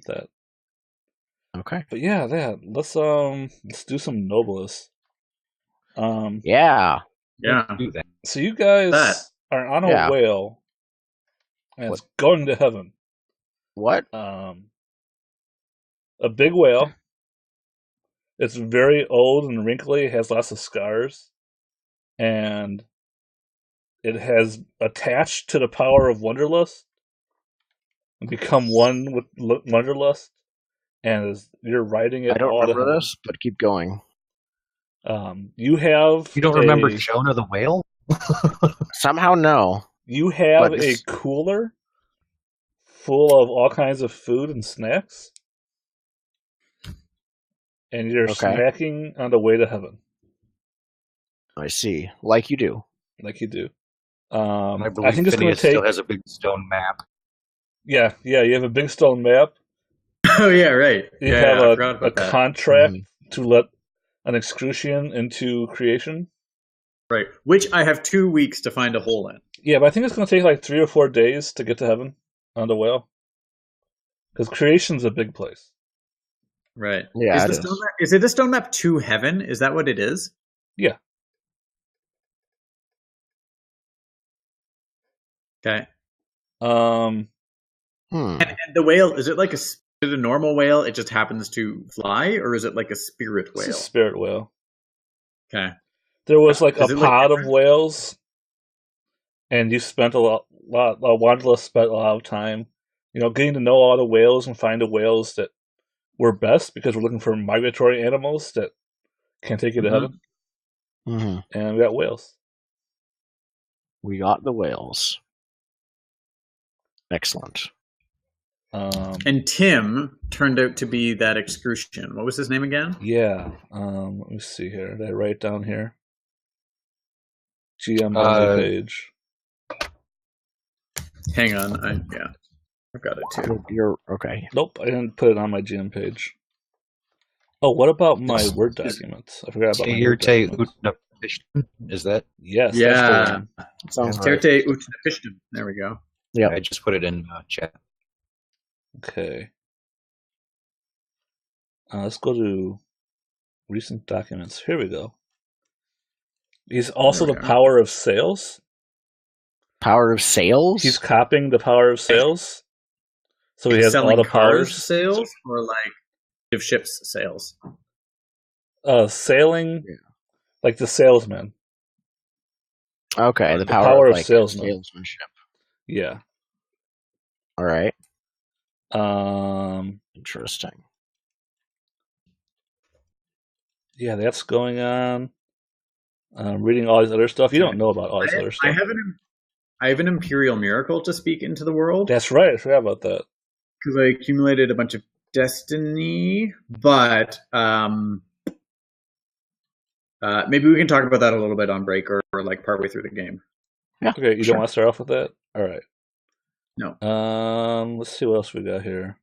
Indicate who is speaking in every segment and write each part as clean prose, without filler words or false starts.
Speaker 1: that.
Speaker 2: Okay.
Speaker 1: But yeah, let's do some Nobilis. Um,
Speaker 2: Yeah.
Speaker 3: Yeah.
Speaker 4: Do that.
Speaker 1: so you
Speaker 3: That.
Speaker 1: guys are on a
Speaker 2: Yeah.
Speaker 1: whale, and
Speaker 2: What?
Speaker 1: it's going to heaven.
Speaker 2: What?
Speaker 1: A big whale. It's very old and wrinkly. Has lots of scars, and it has attached to the power of Wanderlust and become one with Wanderlust. And you're riding
Speaker 2: I
Speaker 1: it
Speaker 2: don't
Speaker 1: all to
Speaker 2: remember
Speaker 1: heaven.
Speaker 2: this, but keep going.
Speaker 1: You have
Speaker 4: You don't remember Jonah the whale?
Speaker 2: Somehow, no.
Speaker 1: You have
Speaker 2: But
Speaker 1: a
Speaker 2: this-
Speaker 1: cooler full of all kinds of food and snacks, and you're
Speaker 2: Okay.
Speaker 1: snacking on the way to heaven,
Speaker 2: I see. Like you do.
Speaker 1: like you do.
Speaker 4: I
Speaker 1: I
Speaker 4: believe
Speaker 1: think it's going
Speaker 4: Phineas
Speaker 1: to take.
Speaker 4: still has a big stone map.
Speaker 1: Yeah. You have a big stone map.
Speaker 3: Oh yeah, right.
Speaker 1: You
Speaker 3: Yeah,
Speaker 1: have
Speaker 3: I
Speaker 1: a
Speaker 3: forgot about that.
Speaker 1: contract to let an excrucian into creation.
Speaker 3: Right. Which I have 2 weeks to find a hole in.
Speaker 1: Yeah, but I think it's going to take like 3 or 4 days to get to heaven on the whale, because creation's a big place.
Speaker 3: Right.
Speaker 2: Yeah,
Speaker 3: Is
Speaker 2: it
Speaker 3: the
Speaker 2: is.
Speaker 3: stone map, is it the stone map to heaven? Is that what it is?
Speaker 1: Yeah.
Speaker 3: Okay.
Speaker 2: Hmm.
Speaker 3: And the whale, is it like is it a normal whale? It just happens to fly, or is it like a spirit
Speaker 1: It's
Speaker 3: whale?
Speaker 1: a spirit whale.
Speaker 3: Okay.
Speaker 1: There was like
Speaker 3: Is
Speaker 1: a
Speaker 3: it, like,
Speaker 1: pod of
Speaker 3: different?
Speaker 1: whales, and you spent a lot. Wanderlust spent a lot of time, getting to know all the whales and find the whales that were best, because we're looking for migratory animals that can take you to
Speaker 3: Mhm.
Speaker 1: heaven,
Speaker 2: Hmm.
Speaker 1: and we got whales.
Speaker 2: We got the whales. Excellent.
Speaker 3: And Tim turned out to be that excrucian. What was his name again?
Speaker 1: Yeah. Let me see here. Did I write it down here? GM only page.
Speaker 3: Hang on. I've got it too.
Speaker 2: You're okay.
Speaker 1: Nope, I didn't put it on my GM page. Oh, what about my
Speaker 4: It's-
Speaker 1: Word documents? I forgot about my Word
Speaker 4: Terte
Speaker 1: documents.
Speaker 4: Utnapishtim, is that?
Speaker 1: Yes, that's the
Speaker 3: Yeah.
Speaker 1: one.
Speaker 2: Sounds
Speaker 4: All right.
Speaker 3: Terte Utnapishtim. There we go.
Speaker 2: Yep.
Speaker 4: I just put it in chat.
Speaker 1: Okay. Let's go to recent documents. Here we go. He's also
Speaker 3: There
Speaker 1: the
Speaker 3: we are.
Speaker 1: power of sales.
Speaker 2: Power of sales?
Speaker 1: He's copying the power of sales. So he
Speaker 3: Like
Speaker 1: has all
Speaker 3: selling
Speaker 1: the
Speaker 3: cars
Speaker 1: powers.
Speaker 3: sales, or like of ships sales.
Speaker 1: Sailing,
Speaker 2: Yeah.
Speaker 1: like the salesman.
Speaker 2: Okay, the
Speaker 1: The
Speaker 2: power,
Speaker 1: power
Speaker 2: of,
Speaker 1: of
Speaker 2: like,
Speaker 1: salesman.
Speaker 2: salesmanship.
Speaker 1: Yeah.
Speaker 2: All right.
Speaker 1: Um.
Speaker 2: Interesting.
Speaker 1: Yeah, that's going on. Reading all this other stuff. You don't know about all this other
Speaker 3: I
Speaker 1: stuff.
Speaker 3: have an imperial miracle to speak into the world
Speaker 1: That's right. I forgot about that.
Speaker 3: because I accumulated a bunch of destiny, but maybe we can talk about that a little bit on break or like partway through the game.
Speaker 2: Yeah.
Speaker 1: Okay, you
Speaker 2: sure.
Speaker 1: don't want to start off with that? All right.
Speaker 3: No.
Speaker 1: Let's see what else we got here.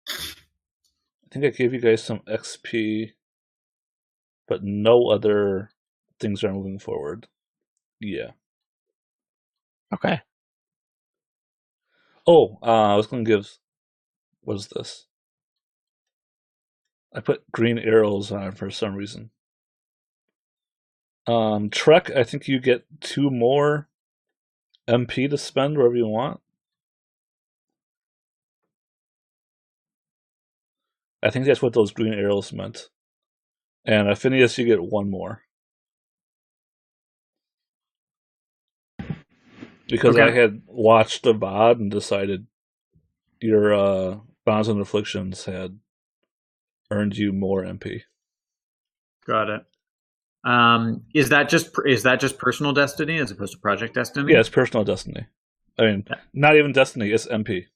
Speaker 1: I think I gave you guys some XP, but no other things are moving forward. Yeah.
Speaker 2: Okay.
Speaker 1: Oh, I was going to give. What is this? I put green arrows on it for some reason. Trek, I think you get 2 more MP to spend wherever you want. I think that's what those green arrows meant. And Phineas, you get 1 more. Because
Speaker 3: Okay.
Speaker 1: I had watched the VOD and decided your Bonds and Afflictions had earned you more MP.
Speaker 3: Got it. Is that just personal destiny as opposed to project destiny?
Speaker 1: Yeah, it's personal destiny. I mean,
Speaker 3: Yeah.
Speaker 1: not even destiny, it's MP.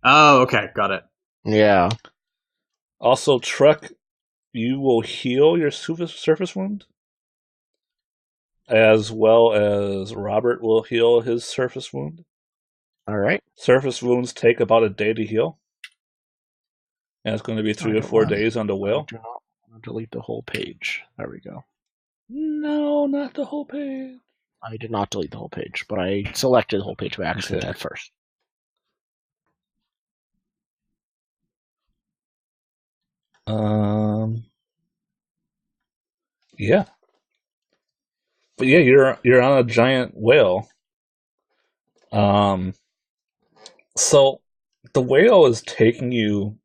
Speaker 3: Oh, okay, got it.
Speaker 2: Yeah.
Speaker 1: Also, Trek, you will heal your surface wound, as well as Robert will heal his surface wound.
Speaker 2: All right.
Speaker 1: Surface wounds take about a day to heal. And it's going to be 3
Speaker 2: I
Speaker 1: to
Speaker 2: don't
Speaker 1: 4
Speaker 2: want-
Speaker 1: days on the
Speaker 2: I
Speaker 1: whale.
Speaker 2: do not want to delete the whole page. There we go.
Speaker 1: No, not the whole page.
Speaker 2: I did not delete the whole page, but I selected the whole page by accident
Speaker 1: Okay.
Speaker 2: at first.
Speaker 1: Yeah. But yeah, you're on a giant whale. So the whale is taking you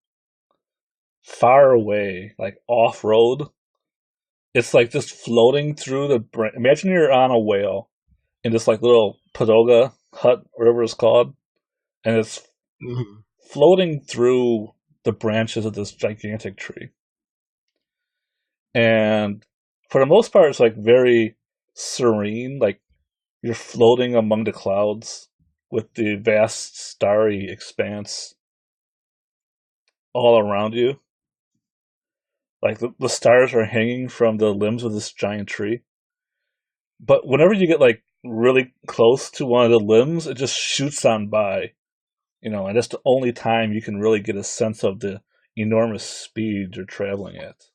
Speaker 1: far away, like off road. It's like just floating through the. Imagine you're on a whale in this like little pagoda hut, whatever it's called, and it's
Speaker 2: Mhm.
Speaker 1: floating through the branches of this gigantic tree. And for the most part, it's like very serene, like you're floating among the clouds with the vast starry expanse all around you. Like the stars are hanging from the limbs of this giant tree. But whenever you get like really close to one of the limbs, it just shoots on by, and that's the only time you can really get a sense of the enormous speed you're traveling at.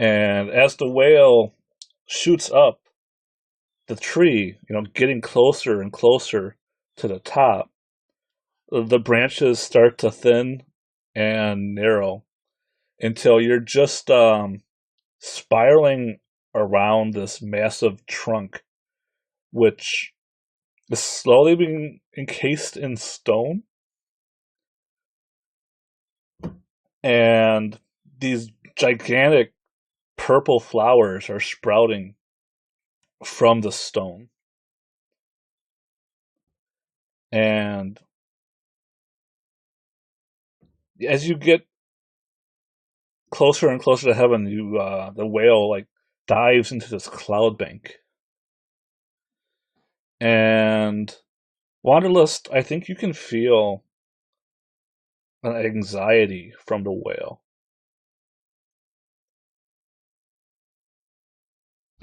Speaker 1: And as the whale shoots up the tree, getting closer and closer to the top, the branches start to thin and narrow until you're just spiraling around this massive trunk, which is slowly being encased in stone. And these gigantic purple flowers are sprouting from the stone. And as you get closer and closer to heaven, the whale like dives into this cloud bank. And Wanderlust, I think you can feel an anxiety from the whale.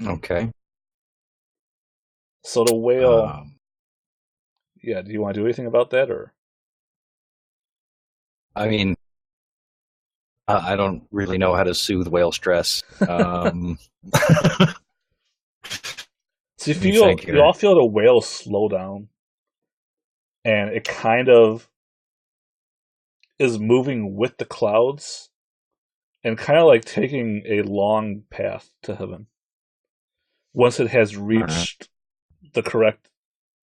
Speaker 4: Okay.
Speaker 1: So the whale,
Speaker 4: Um,
Speaker 1: yeah, do you want to do anything about that, or?
Speaker 4: I mean, I don't really know how to soothe whale stress.
Speaker 1: So
Speaker 4: Let me think
Speaker 1: you
Speaker 4: here.
Speaker 1: all feel the whale slow down, and it kind of is moving with the clouds, and kind of like taking a long path to heaven once it has reached the correct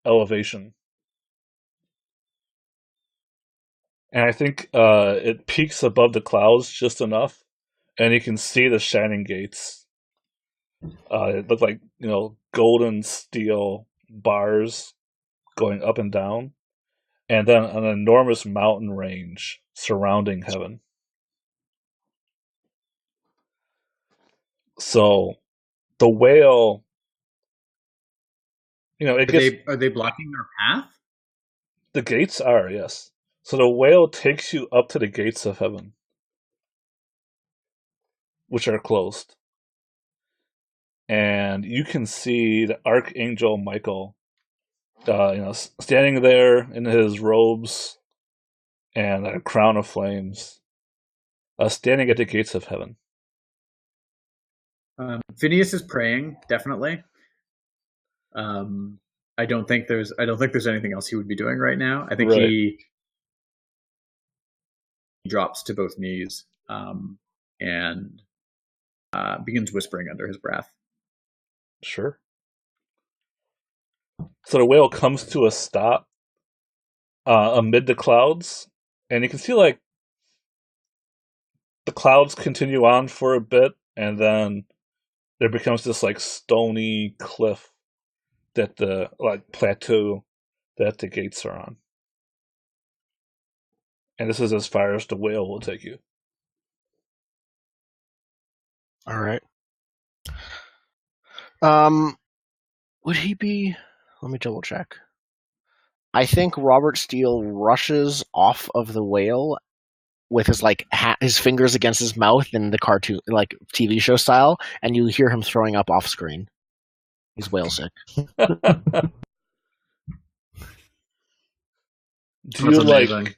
Speaker 1: elevation. And I think it peaks above the clouds just enough, and you can see the shining gates. It looked like golden steel bars going up and down, and then an enormous mountain range surrounding heaven. So the whale, it gets
Speaker 3: Are they blocking our path?
Speaker 1: the gates are, yes. So the whale takes you up to the gates of heaven, which are closed, and you can see the Archangel Michael, standing there in his robes and a crown of flames, standing at the gates of heaven.
Speaker 3: Phineas is praying, definitely. I don't think there's anything else he would be doing right now. I think
Speaker 1: Right.
Speaker 3: he drops to both knees and begins whispering under his breath.
Speaker 1: Sure. So the whale comes to a stop amid the clouds, and you can see like the clouds continue on for a bit, and then there becomes this like stony cliff that the like plateau that the gates are on. And this is as far as the whale will take you.
Speaker 2: All right. Would he be? Let me double check. I think Robert Steele rushes off of the whale with his his fingers against his mouth in the cartoon, like TV show style, and you hear him throwing up off screen. He's whale sick.
Speaker 1: Do you like?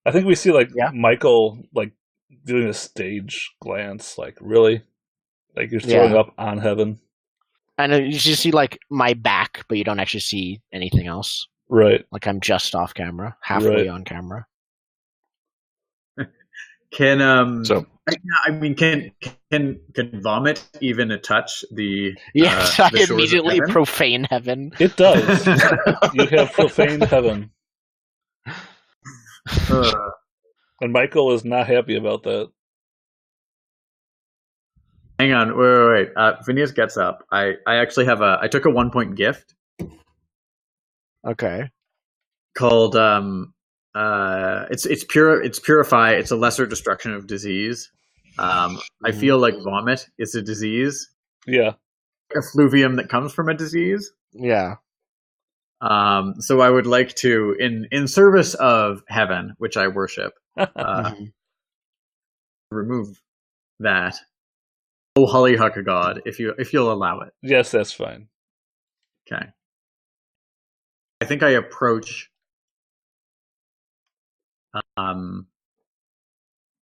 Speaker 1: I think we see Michael like doing a stage glance, like really, like you're throwing up on heaven.
Speaker 2: And you just see like my back, but you don't actually see anything else.
Speaker 1: Right.
Speaker 2: Like I'm just off camera, halfway on camera.
Speaker 4: So
Speaker 3: I mean, can vomit even touch the
Speaker 2: Yes,
Speaker 3: the
Speaker 2: I
Speaker 3: shores of
Speaker 2: immediately
Speaker 3: heaven?
Speaker 2: profane heaven.
Speaker 1: It does. You have profaned heaven, and Michael is not happy about that.
Speaker 3: Hang on, wait. Phineas gets up. I actually have I took a 1-point gift
Speaker 2: Okay.
Speaker 3: called it's purify. It's a lesser destruction of disease. I feel like vomit is a disease,
Speaker 1: Yeah.
Speaker 3: effluvium that comes from a disease.
Speaker 2: Yeah.
Speaker 3: So I would like to, in service of heaven, which I worship,
Speaker 2: Mhm.
Speaker 3: remove that. Oh, hollyhock god, if you'll allow it.
Speaker 1: Yes, that's fine.
Speaker 3: Okay. I think I approach.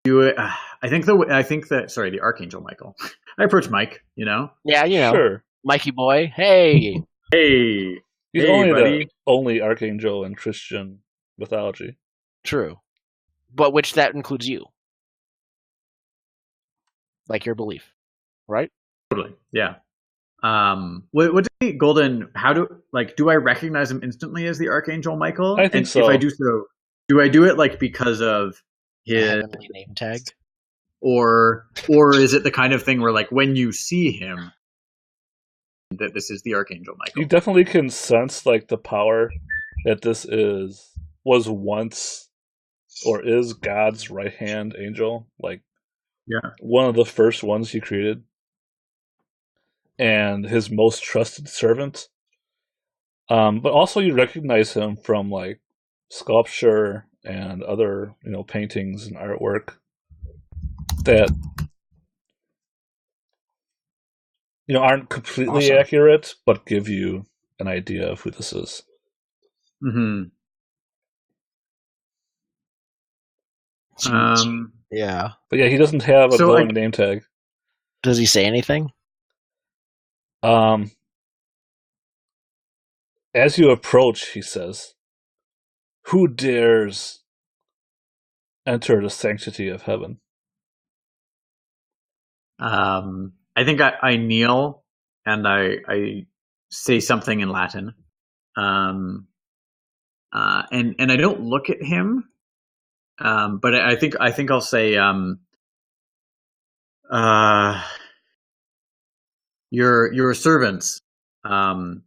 Speaker 3: Do it. I think that. Sorry, the Archangel Michael. I approach Mike.
Speaker 2: Yeah,
Speaker 1: Sure.
Speaker 2: Mikey boy. Hey.
Speaker 3: Hey,
Speaker 1: He's
Speaker 3: hey,
Speaker 1: only
Speaker 3: buddy.
Speaker 1: the only archangel in Christian mythology.
Speaker 2: True. But which that includes you. Like your belief. Right?
Speaker 3: Totally. Yeah. What Golden? How do I recognize him instantly as the Archangel Michael?
Speaker 1: I think
Speaker 3: and
Speaker 1: so.
Speaker 3: if I do so, do I do it like because of
Speaker 2: A
Speaker 3: his,
Speaker 2: heavenly name tag.
Speaker 3: or is it the kind of thing where like when you see him, that this is the Archangel Michael?
Speaker 1: You definitely can sense like the power that this was once or is God's right hand angel, like one of the first ones he created, and his most trusted servant. But also you recognize him from like sculpture and other paintings and artwork that aren't completely
Speaker 2: Awesome.
Speaker 1: accurate, but give you an idea of who this is.
Speaker 3: Mm-hmm.
Speaker 2: Yeah.
Speaker 1: But yeah, he doesn't have a glowing name tag.
Speaker 2: Does he say anything?
Speaker 1: As you approach, he says, "Who dares enter the sanctity of heaven?"
Speaker 3: I think I kneel and I say something in Latin, and I don't look at him, but I think I'll say, your servants, who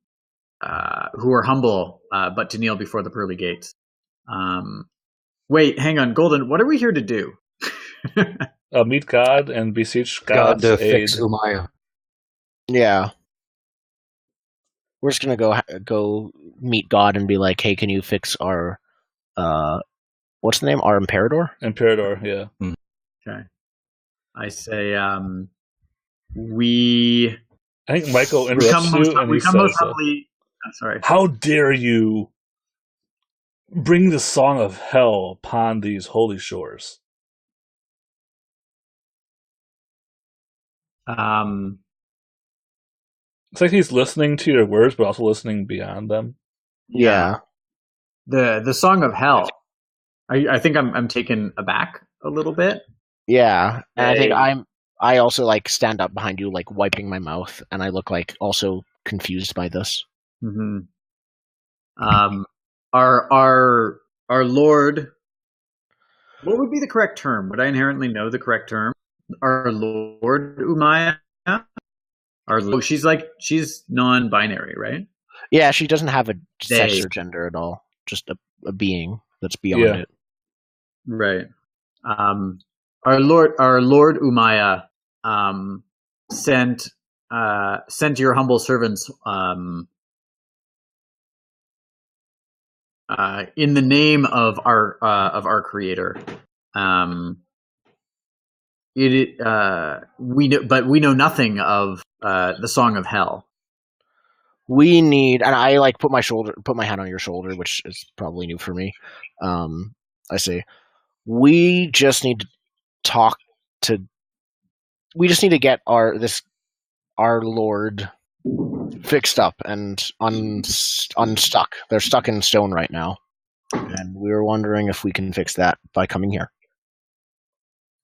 Speaker 3: are humble, but to kneel before the pearly gates. Wait, hang on, Golden. What are we here to do?
Speaker 1: Meet God and beseech
Speaker 4: God
Speaker 1: God's
Speaker 4: to
Speaker 1: aid.
Speaker 4: fix Umaya.
Speaker 2: Yeah. We're just gonna go meet God and be like, hey, can you fix our what's the name? Our Imperador?
Speaker 1: Imperador, yeah.
Speaker 3: Okay. I say, we.
Speaker 1: I think Michael interrupts you and he says,
Speaker 3: most humbly. Sorry.
Speaker 1: "How dare you bring the song of hell upon these holy shores?" It's like he's listening to your words, but also listening beyond them.
Speaker 2: Yeah.
Speaker 3: The song of hell. I think I'm taken aback a little bit.
Speaker 2: Yeah. And I think I also like stand up behind you, like wiping my mouth, and I look like also confused by this.
Speaker 3: Mm-hmm. Our Lord. What would be the correct term? Would I inherently know the correct term? Our Lord Umaya. She's non-binary, right?
Speaker 2: Yeah, she doesn't have a sex
Speaker 3: They.
Speaker 2: or gender at all. Just a being that's beyond it.
Speaker 3: Right. Our Lord Umaya sent your humble servants in the name of our Creator. We know nothing of the Song of Hell.
Speaker 2: We need, and I like put my hand on your shoulder, which is probably new for me. I say, we just need to talk to. We just need to get our Lord fixed up and unstuck. They're stuck in stone right now, and we were wondering if we can fix that by coming here.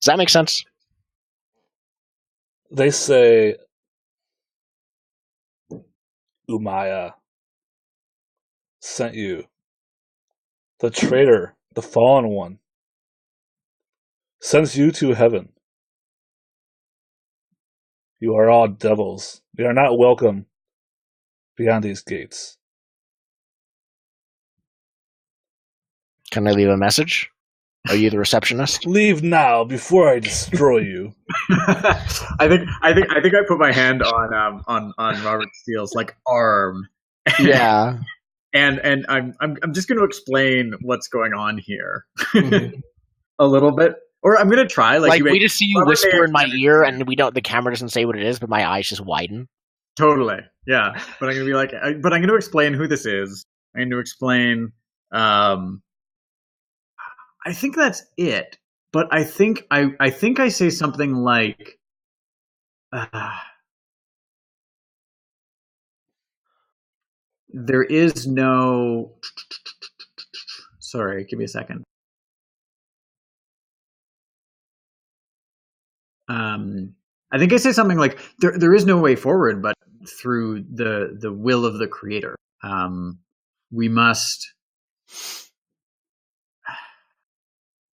Speaker 2: Does that make sense?
Speaker 1: They say Umaya sent you. The traitor, the fallen one, sends you to heaven. You are all devils. We are not welcome beyond these gates.
Speaker 2: Can I leave a message? Are you the receptionist?
Speaker 1: Leave now before I destroy you.
Speaker 3: I think I put my hand on Robert Steele's like arm.
Speaker 2: Yeah.
Speaker 3: And I'm just going to explain what's going on here
Speaker 2: Mhm.
Speaker 3: a little bit, or I'm going to try.
Speaker 2: Like
Speaker 3: you
Speaker 2: we just see you
Speaker 3: Robert
Speaker 2: whisper
Speaker 3: may
Speaker 2: in my
Speaker 3: understand
Speaker 2: ear,
Speaker 3: it.
Speaker 2: and we don't. The camera doesn't say what it is, but my eyes just widen.
Speaker 3: Totally, yeah. But I'm going to be like, but I'm going to explain who this is. I'm going to explain. I think that's it. But I think I say something like, there is no. Sorry, give me a second. I think I say something like, there is no way forward but through the will of the creator. We must.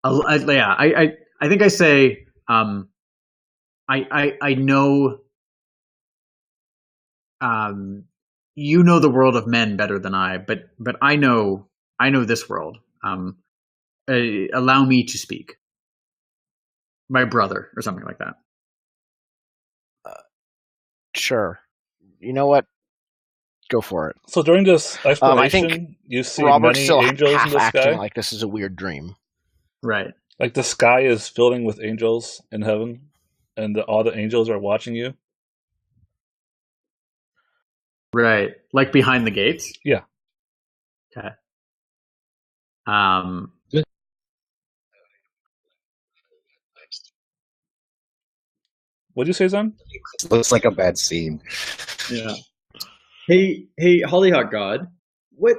Speaker 3: I think I say, I know, you know the world of men better than I, but I know this world. Allow me to speak, my brother, or something like that.
Speaker 2: Sure. You know what? Go for it.
Speaker 1: So during this
Speaker 2: I
Speaker 1: explanation,
Speaker 2: think
Speaker 1: you see
Speaker 2: Robert's
Speaker 1: many
Speaker 2: still
Speaker 1: angels in
Speaker 2: half
Speaker 1: the
Speaker 2: acting
Speaker 1: sky.
Speaker 2: like this is a weird dream.
Speaker 3: Right.
Speaker 1: Like the sky is filling with angels in heaven, and all the angels are watching you.
Speaker 3: Right. Like behind the gates.
Speaker 1: Yeah.
Speaker 3: Okay.
Speaker 1: What'd you say, Zon?
Speaker 4: Looks like a bad scene.
Speaker 3: Yeah. Hey, Hollyhock God, what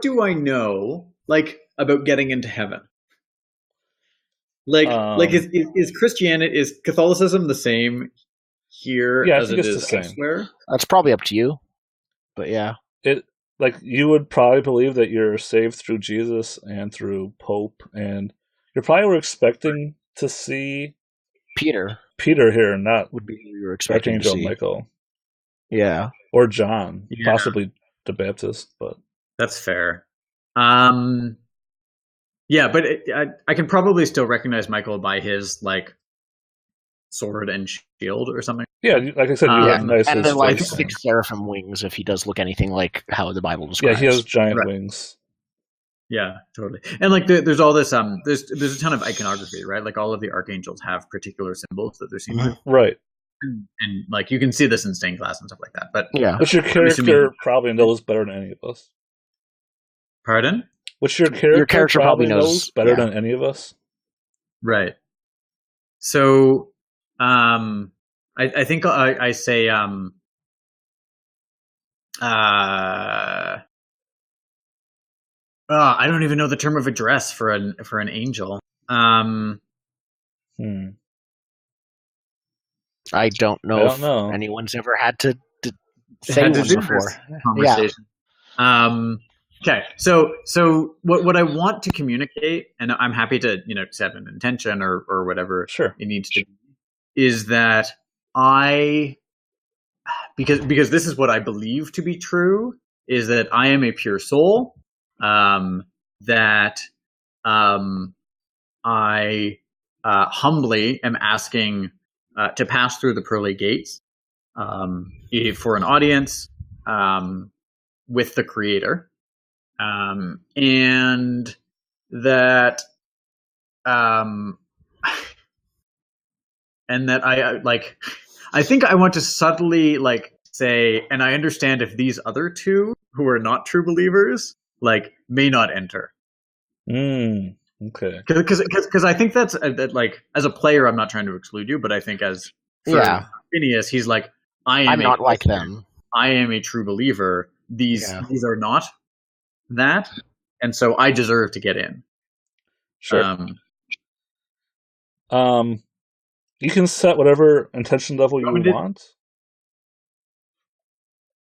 Speaker 3: do I know like about getting into heaven? Like is Christianity, is Catholicism the same here
Speaker 1: Yeah, I
Speaker 3: as
Speaker 1: think
Speaker 3: it
Speaker 1: it's the
Speaker 3: is
Speaker 1: same.
Speaker 3: elsewhere?
Speaker 2: That's probably up to you, but yeah.
Speaker 1: It like you would probably believe that you're saved through Jesus and through Pope, and you probably were expecting to see
Speaker 2: Peter
Speaker 1: Peter here, not
Speaker 2: would be who you were expecting
Speaker 1: Archangel
Speaker 2: to see.
Speaker 1: Michael
Speaker 2: Yeah.
Speaker 1: or John,
Speaker 3: Yeah.
Speaker 1: possibly the Baptist. But
Speaker 3: That's fair. Yeah, but I can probably still recognize Michael by his like sword and shield or something.
Speaker 1: yeah, like I said, you
Speaker 3: Yeah,
Speaker 1: recognize
Speaker 2: And
Speaker 1: his
Speaker 2: then like
Speaker 1: face.
Speaker 2: 6 seraphim wings if he does look anything like how the Bible
Speaker 1: Yeah,
Speaker 2: describes.
Speaker 1: he has giant
Speaker 3: Right.
Speaker 1: wings.
Speaker 3: Yeah, totally. And like there's all this there's a ton of iconography, right? Like all of the archangels have particular symbols that they're seen by,
Speaker 1: Right.
Speaker 3: and like you can see this in stained glass and stuff like that. But
Speaker 2: Yeah.
Speaker 1: Which your character probably knows better than any of us.
Speaker 3: Pardon?
Speaker 1: Which your character
Speaker 2: probably
Speaker 1: probably
Speaker 2: knows,
Speaker 1: knows better
Speaker 2: yeah.
Speaker 1: than any of us.
Speaker 3: Right. So I think I say I don't even know the term of address for an angel.
Speaker 2: I don't know if anyone's ever had to say
Speaker 3: had to
Speaker 2: one
Speaker 3: do
Speaker 2: before.
Speaker 3: this conversation. Yeah. Okay, so what I want to communicate, and I'm happy to set an intention or whatever
Speaker 1: Sure.
Speaker 3: it needs to be, is that because this is what I believe to be true, is that I am a pure soul, that I humbly am asking to pass through the pearly gates for an audience with the Creator, and that and that I think I want to subtly say, and I understand if these other two who are not true believers may not enter.
Speaker 1: Okay.
Speaker 3: Because I think that's that as a player, I'm not trying to exclude you, but I think as for Phineas, he's like, I'm
Speaker 2: not like them.
Speaker 3: I am a true believer. These are not that, and so I deserve to get in.
Speaker 1: Sure. You can set whatever intention level you want.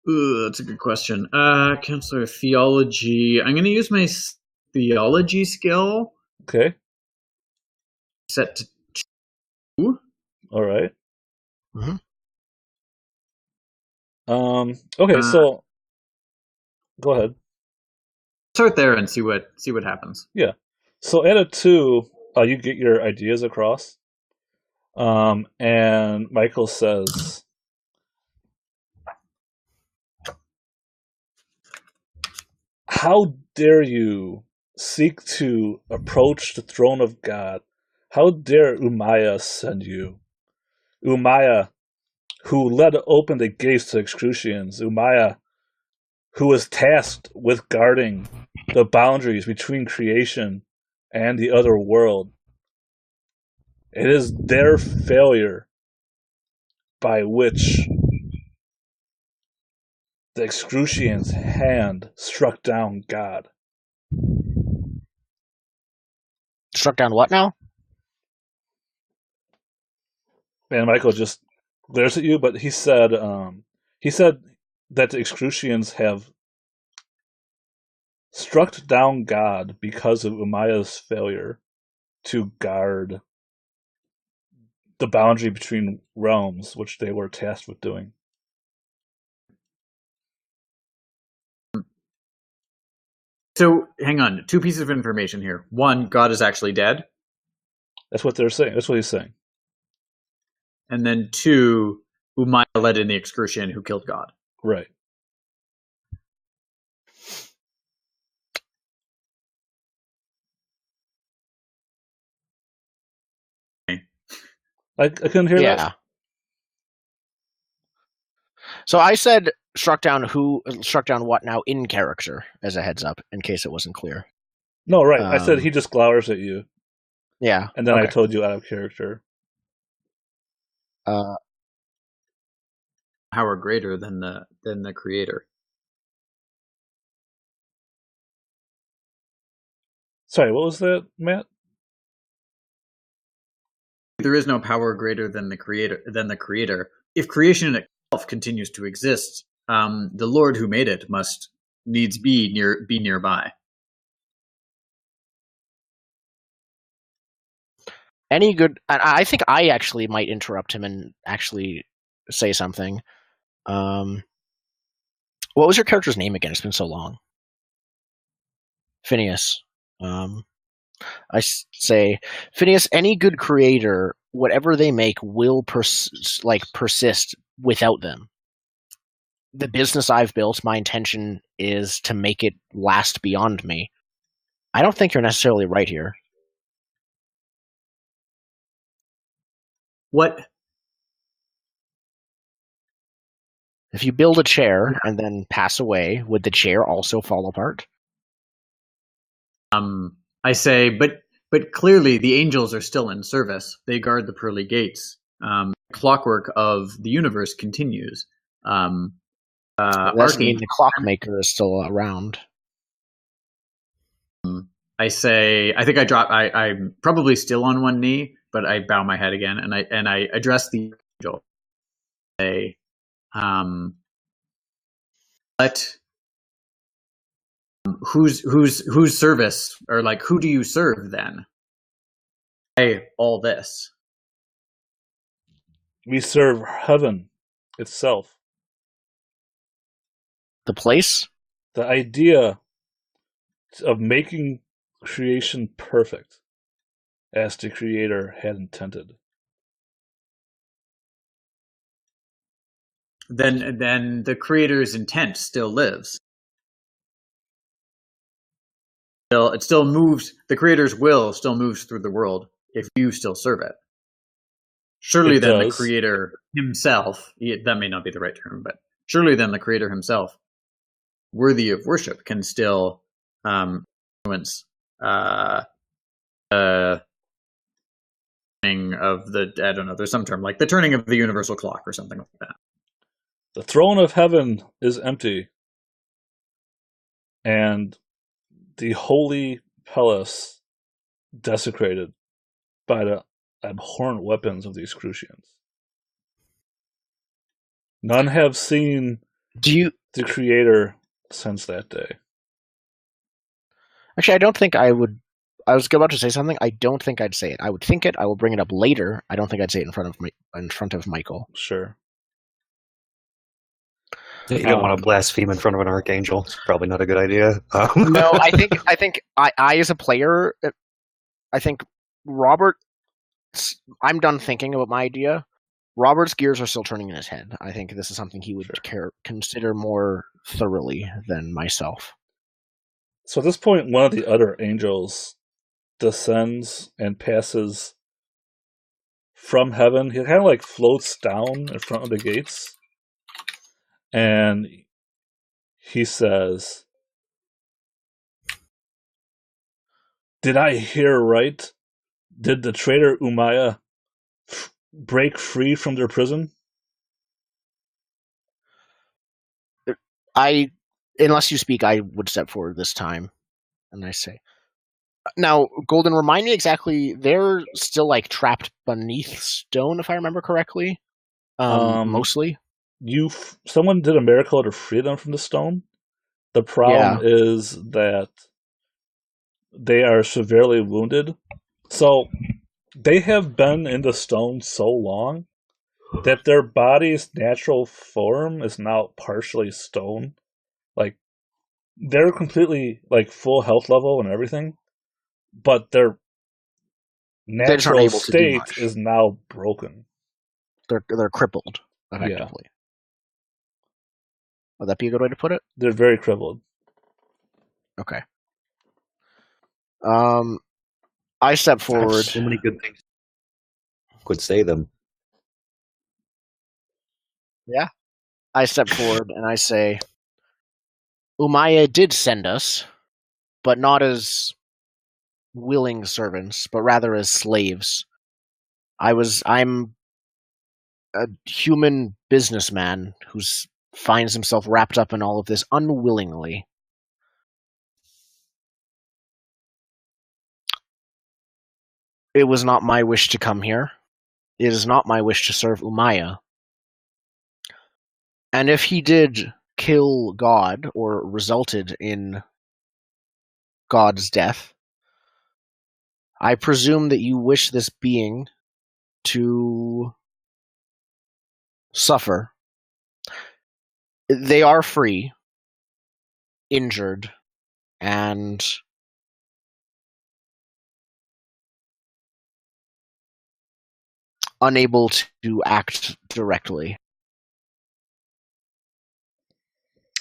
Speaker 3: Ooh, that's a good question. Counselor of Theology. I'm going to use my theology skill.
Speaker 1: Okay.
Speaker 3: Set to 2.
Speaker 1: All right.
Speaker 2: Mhm.
Speaker 1: Okay, so go ahead.
Speaker 3: Start there and see what happens.
Speaker 1: Yeah. So at a 2, you get your ideas across. And Michael says, "How dare you seek to approach the throne of God? How dare Umaya send you? Umaya, who led open the gates to excrucians. Umaya, who was tasked with guarding the boundaries between creation and the other world. It is their failure by which the excrucians' hand struck down God."
Speaker 2: Struck down what now?
Speaker 1: And Michael just glares at you, but he said that the excrucians have struck down God because of Umayya's failure to guard the boundary between realms, which they were tasked with doing.
Speaker 3: So, hang on. 2 pieces of information here. 1, God is actually dead.
Speaker 1: That's what they're saying. That's what he's saying.
Speaker 3: And then 2, Umayya led in the excursion who killed God.
Speaker 1: Right. I couldn't hear that.
Speaker 2: So I said struck down what now in character, as a heads up, in case it wasn't clear.
Speaker 1: No, right. I said he just glowers at you.
Speaker 2: Yeah.
Speaker 1: And then
Speaker 2: okay.
Speaker 1: I told you out of character.
Speaker 3: Power greater than the creator.
Speaker 1: Sorry, what was that, Matt?
Speaker 3: There is no power greater than the creator. If creation itself continues to exist, the Lord who made it must needs be nearby.
Speaker 2: Any good? I think I actually might interrupt him and actually say something. What was your character's name again? It's been so long. Phineas. I say, Phineas, any good creator, whatever they make, will persist without them. The business I've built, my intention is to make it last beyond me. I don't think you're necessarily right here.
Speaker 3: What?
Speaker 2: If you build a chair and then pass away, would the chair also fall apart?
Speaker 3: I say, but clearly the angels are still in service. They guard the pearly gates. The clockwork of the universe continues.
Speaker 2: That doesn't mean the clockmaker is still around.
Speaker 3: I say, I think I'm probably still on one knee, but I bow my head again and I address the angel. I say, let whose service, or like, who do you serve then? All this.
Speaker 1: We serve heaven itself.
Speaker 2: The place?
Speaker 1: The idea of making creation perfect as the creator had intended.
Speaker 3: Then the creator's intent still lives. It still moves. The creator's will still moves through the world if you still serve it. Surely then the creator himself, that may not be the right term, but surely then the creator himself, worthy of worship, can still influence of the, I don't know, there's some term like the turning of the universal clock or something like that.
Speaker 1: The throne of heaven is empty, and the holy palace desecrated by the abhorrent weapons of these Crucians. None have seen the Creator since that day.
Speaker 2: Actually, I don't think I would. I was about to say something. I don't think I'd say it. I would think it. I will bring it up later. I don't think I'd say it in front of Michael.
Speaker 1: Sure.
Speaker 4: You don't want to blaspheme in front of an archangel. It's probably not a good idea.
Speaker 2: No, I think I as a player, I think Robert. I'm done thinking about my idea. Robert's gears are still turning in his head. I think this is something he would consider more thoroughly than myself.
Speaker 1: So at this point, one of the other angels descends and passes from heaven. He kind of like floats down in front of the gates. And he says, "Did I hear right? Did the traitor Umayya break free from their prison?"
Speaker 2: Unless you speak, I would step forward this time. And I say, now, Golden, remind me exactly, they're still like trapped beneath stone, if I remember correctly. Mostly.
Speaker 1: Someone did a miracle to free them from the stone. The problem is that they are severely wounded. So they have been in the stone so long that their body's natural form is now partially stone. Like, they're completely like full health level and everything, but their natural state is now broken.
Speaker 2: They're crippled, effectively. Yeah. Would that be a good way to put it?
Speaker 1: They're very crippled.
Speaker 2: Okay. I step forward.
Speaker 4: So many good things could say them.
Speaker 2: Yeah. I step forward and I say, Umayya did send us, but not as willing servants, but rather as slaves. I'm a human businessman who finds himself wrapped up in all of this unwillingly. It was not my wish to come here. It is not my wish to serve Umayya. And if he did kill God or resulted in God's death, I presume that you wish this being to suffer. They are free, injured, and unable to act directly.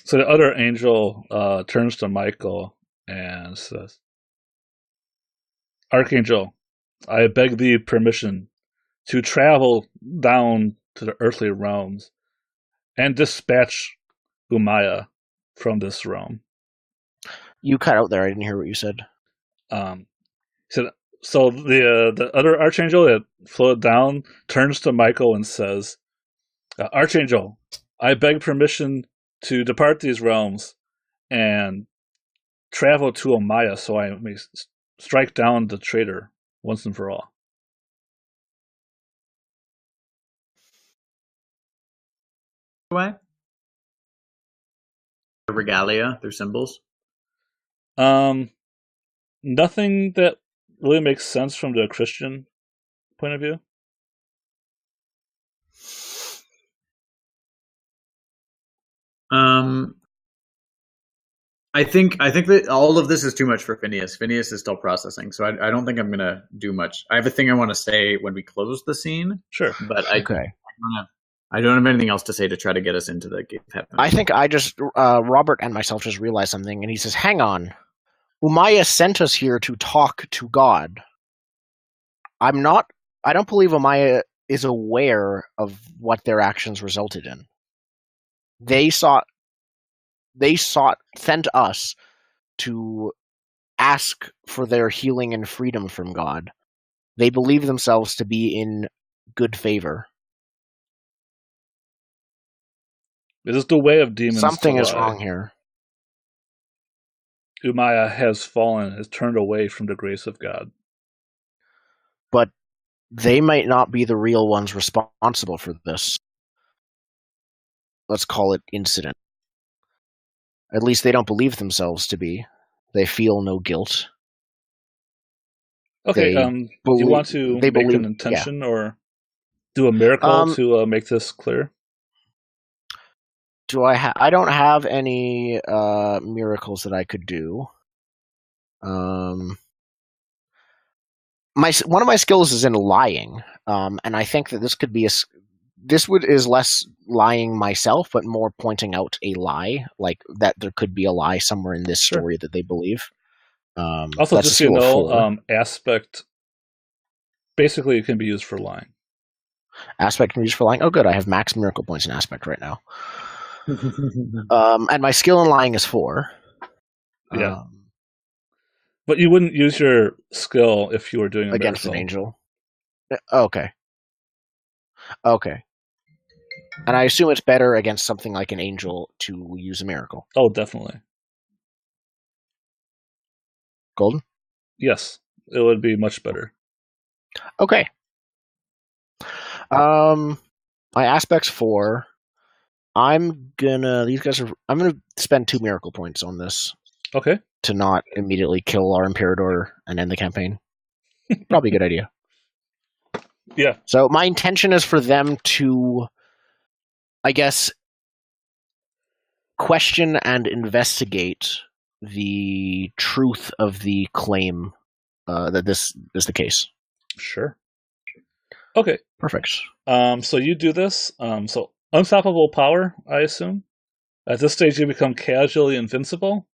Speaker 1: So the other angel turns to Michael and says, "Archangel, I beg thee permission to travel down to the earthly realms and dispatch Umayya from this realm."
Speaker 2: You cut out there. I didn't hear what you said.
Speaker 1: So the other archangel that floated down turns to Michael and says, "Archangel, I beg permission to depart these realms and travel to Umayya so I may strike down the traitor once and for all."
Speaker 3: Way? Their regalia, their symbols?
Speaker 1: Nothing that really makes sense from the Christian point of view.
Speaker 3: I think that all of this is too much for Phineas. Phineas is still processing, so I don't think I'm gonna do much. I have a thing I want to say when we close the scene.
Speaker 1: Sure,
Speaker 3: but I don't have anything else to say to try to get us into the Gate of Heaven.
Speaker 2: I think Robert and myself just realized something, and he says, "Hang on, Umayya sent us here to talk to God. I don't believe Umayya is aware of what their actions resulted in. They sent us to ask for their healing and freedom from God. They believe themselves to be in good favor.
Speaker 1: It is the way of demons.
Speaker 2: Something is wrong here.
Speaker 1: Umayya has fallen, has turned away from the grace of God.
Speaker 2: But they might not be the real ones responsible for this. Let's call it incident. At least they don't believe themselves to be. They feel no guilt.
Speaker 1: Okay.
Speaker 2: They
Speaker 1: Do you want to
Speaker 2: they
Speaker 1: make
Speaker 2: believe-
Speaker 1: an intention or do a miracle to make this clear?
Speaker 2: Do I? I don't have any miracles that I could do. One of my skills is in lying, and I think that this could be is less lying myself, but more pointing out a lie, like that there could be a lie somewhere in this
Speaker 1: Sure.
Speaker 2: story that they believe.
Speaker 1: Also,
Speaker 2: that's
Speaker 1: just
Speaker 2: a
Speaker 1: so you
Speaker 2: skill of
Speaker 1: know,
Speaker 2: 4.
Speaker 1: aspect basically it can be used for lying.
Speaker 2: Aspect can be used for lying. Oh, good! I have max miracle points in aspect right now. And my skill in lying is 4.
Speaker 1: Yeah. But you wouldn't use your skill if you were doing a
Speaker 2: against
Speaker 1: miracle.
Speaker 2: an angel. Okay. And I assume it's better against something like an angel to use a miracle.
Speaker 1: Oh, definitely.
Speaker 2: Golden?
Speaker 1: Yes, it would be much better.
Speaker 2: Okay. My aspect's 4. I'm gonna spend 2 miracle points on this.
Speaker 1: Okay.
Speaker 2: To not immediately kill our Imperador and end the campaign. Probably a good idea.
Speaker 1: Yeah.
Speaker 2: So my intention is for them to, I guess, question and investigate the truth of the claim that this is the case.
Speaker 1: Sure. Okay.
Speaker 2: Perfect.
Speaker 1: So you do this. So unstoppable power, I assume. At this stage, you become casually invincible.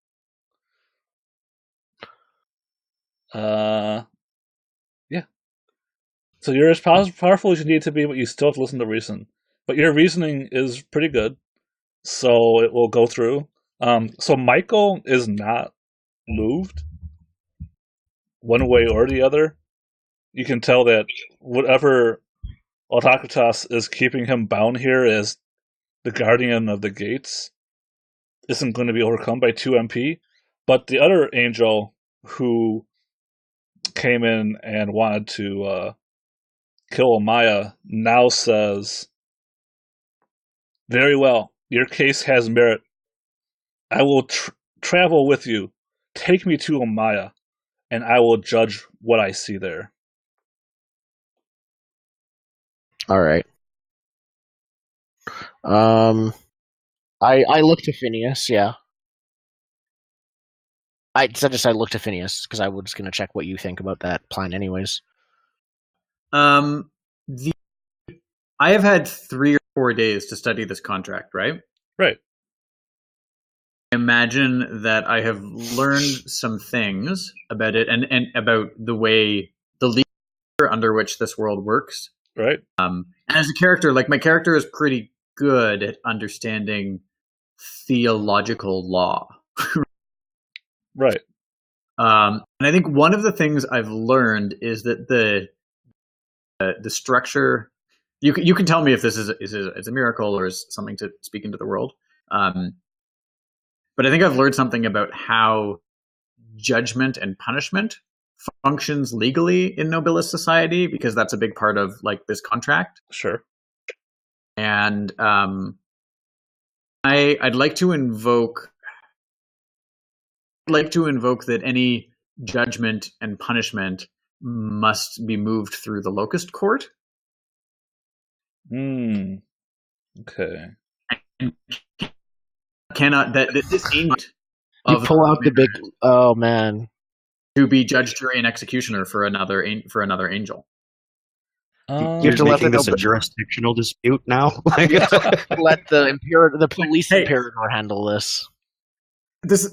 Speaker 1: Yeah. So you're as powerful as you need to be, but you still have to listen to reason. But your reasoning is pretty good, so it will go through. So Michael is not moved one way or the other. You can tell that whatever Autokratos is keeping him bound here as the guardian of the gates isn't going to be overcome by 2 MP. But the other angel who came in and wanted to kill Amaya now says, "Very well, your case has merit. I will travel with you. Take me to Amaya, and I will judge what I see there."
Speaker 2: All right. I look to Phineas. Yeah. I look to Phineas because I was going to check what you think about that plan, anyways.
Speaker 3: I have had 3 or 4 days to study this contract, right?
Speaker 1: Right.
Speaker 3: I imagine that I have learned some things about it and about the way the leader under which this world works.
Speaker 1: Right.
Speaker 3: And as a character, like my character is pretty good at understanding theological law.
Speaker 1: Right.
Speaker 3: And I think one of the things I've learned is that the structure. You can tell me if this is a miracle or is something to speak into the world. But I think I've learned something about how judgment and punishment functions legally in Nobilis society, because that's a big part of like this contract.
Speaker 1: Sure.
Speaker 3: And I'd like to invoke that any judgment and punishment must be moved through the locust court.
Speaker 1: Okay.
Speaker 3: Cannot that this ain't
Speaker 2: You pull out the big. Oh man.
Speaker 3: To be judge, jury, and executioner for another angel.
Speaker 4: You're
Speaker 2: to let
Speaker 4: making
Speaker 2: the
Speaker 4: this a jurisdictional dispute now.
Speaker 2: Let the police Imperador handle this.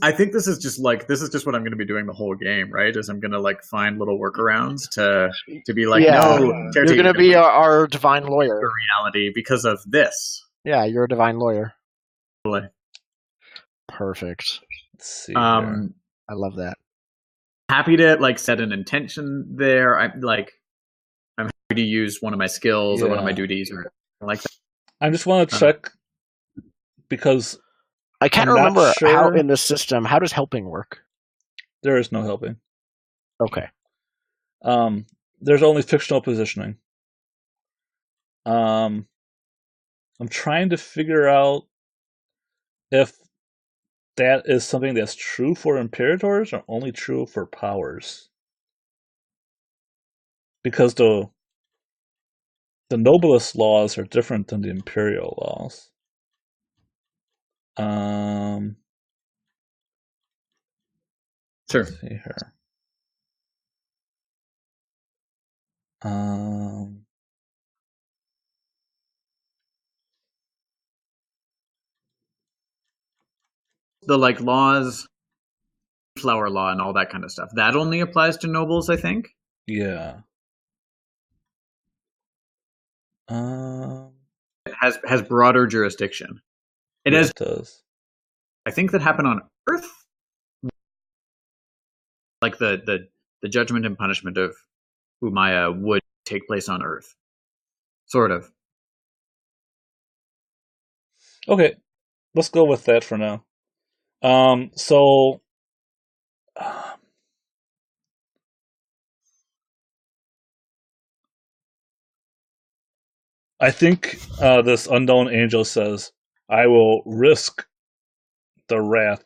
Speaker 3: I think this is just what I'm going to be doing the whole game, right? Is I'm going to like find little workarounds to be like, no,
Speaker 2: you're going to be our divine lawyer.
Speaker 3: Reality because of this.
Speaker 2: Yeah, you're a divine lawyer. Perfect.
Speaker 1: Let's see.
Speaker 2: I love that.
Speaker 3: Happy to like set an intention there. I'm happy to use one of my skills or one of my duties or like that.
Speaker 1: I just want to check because
Speaker 2: I can't remember how in the system. How does helping work?
Speaker 1: There is no helping.
Speaker 2: Okay.
Speaker 1: there's only fictional positioning. I'm trying to figure out if that is something that's true for imperators or only true for powers. Because the Nobilis laws are different than the imperial laws.
Speaker 3: Sure.
Speaker 1: Let's see here.
Speaker 3: The like laws, flower law, and all that kind of stuff. That only applies to nobles, I think.
Speaker 1: Yeah.
Speaker 3: It has broader jurisdiction. It
Speaker 1: yeah,
Speaker 3: has.
Speaker 1: it does.
Speaker 3: I think that happened on Earth, like the judgment and punishment of Umaya would take place on Earth, sort of.
Speaker 1: Okay, let's go with that for now. So I think this unknown angel says, "I will risk the wrath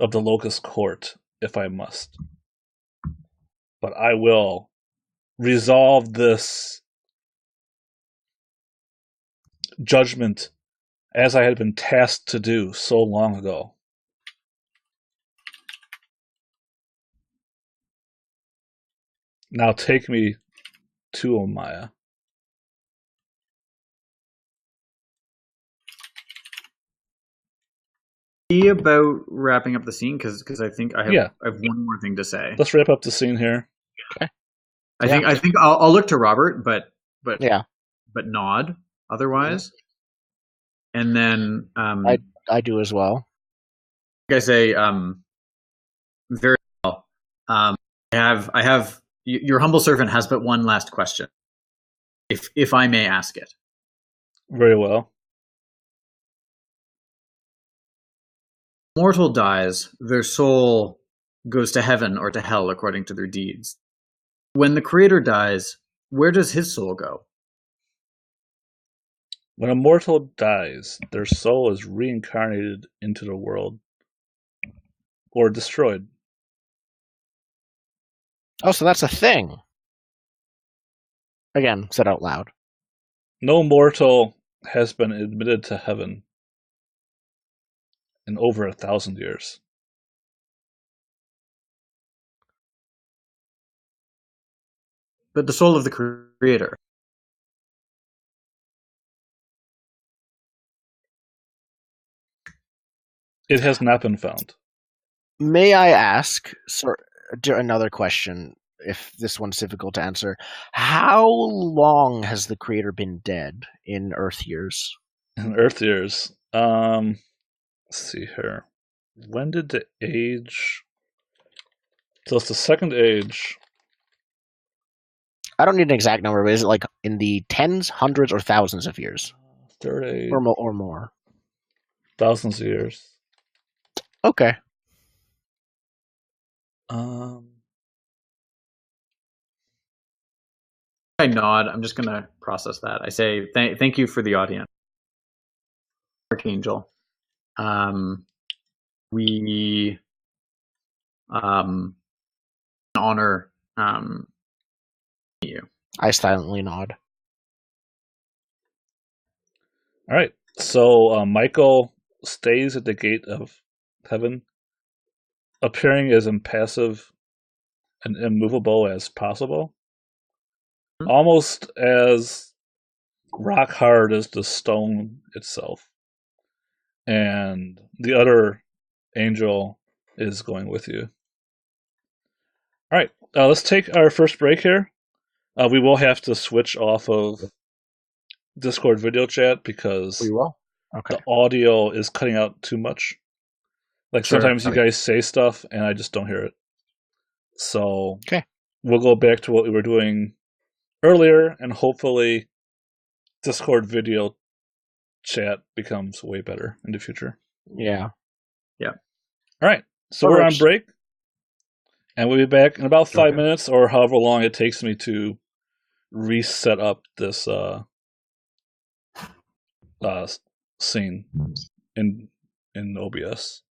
Speaker 1: of the Locust Court if I must, but I will resolve this judgment as I had been tasked to do so long ago." Now take me to Omaya.
Speaker 3: Be about wrapping up the scene because I think I have one more thing to say.
Speaker 1: Let's wrap up the scene here.
Speaker 2: Okay.
Speaker 3: I think I'll look to Robert, but
Speaker 2: yeah,
Speaker 3: but nod otherwise, and then
Speaker 2: I do as well.
Speaker 3: Like I say, very well. I have your humble servant has but one last question, if I may ask it.
Speaker 1: Very well.
Speaker 3: Mortal dies, their soul goes to heaven or to hell according to their deeds. When the creator dies, where does his soul go?
Speaker 1: When a mortal dies, their soul is reincarnated into the world or destroyed.
Speaker 2: Oh, so that's a thing. Again, said out loud.
Speaker 1: No mortal has been admitted to heaven in over 1,000 years.
Speaker 3: But the soul of the creator.
Speaker 1: It has not been found.
Speaker 2: May I ask, sir, another question, if this one's difficult to answer? How long has the creator been dead in Earth years?
Speaker 1: In Earth years, let's see here. When did the age? So it's the second age.
Speaker 2: I don't need an exact number, but is it like in the tens, hundreds, or thousands of years?
Speaker 1: Third age.
Speaker 2: Or more.
Speaker 1: Thousands of years.
Speaker 2: Okay.
Speaker 3: I nod. I'm just going to process that. I say, thank you for the audience. Archangel. We honor you.
Speaker 2: I silently nod.
Speaker 1: All right. So Michael stays at the gate of heaven, appearing as impassive and immovable as possible, almost as rock hard as the stone itself. And the other angel is going with you. All right, let's take our first break here. We will have to switch off of Discord video chat because
Speaker 2: we will. Okay.
Speaker 1: The audio is cutting out too much. Like sometimes you guys say stuff and I just don't hear it. So we'll go back to what we were doing earlier, and hopefully Discord video chat becomes way better in the future.
Speaker 2: Yeah.
Speaker 3: Yeah.
Speaker 1: All right. So we're on
Speaker 2: Works.
Speaker 1: break, and we'll be back in about 5
Speaker 3: Okay.
Speaker 1: minutes, or however long it takes me to reset up this scene in OBS.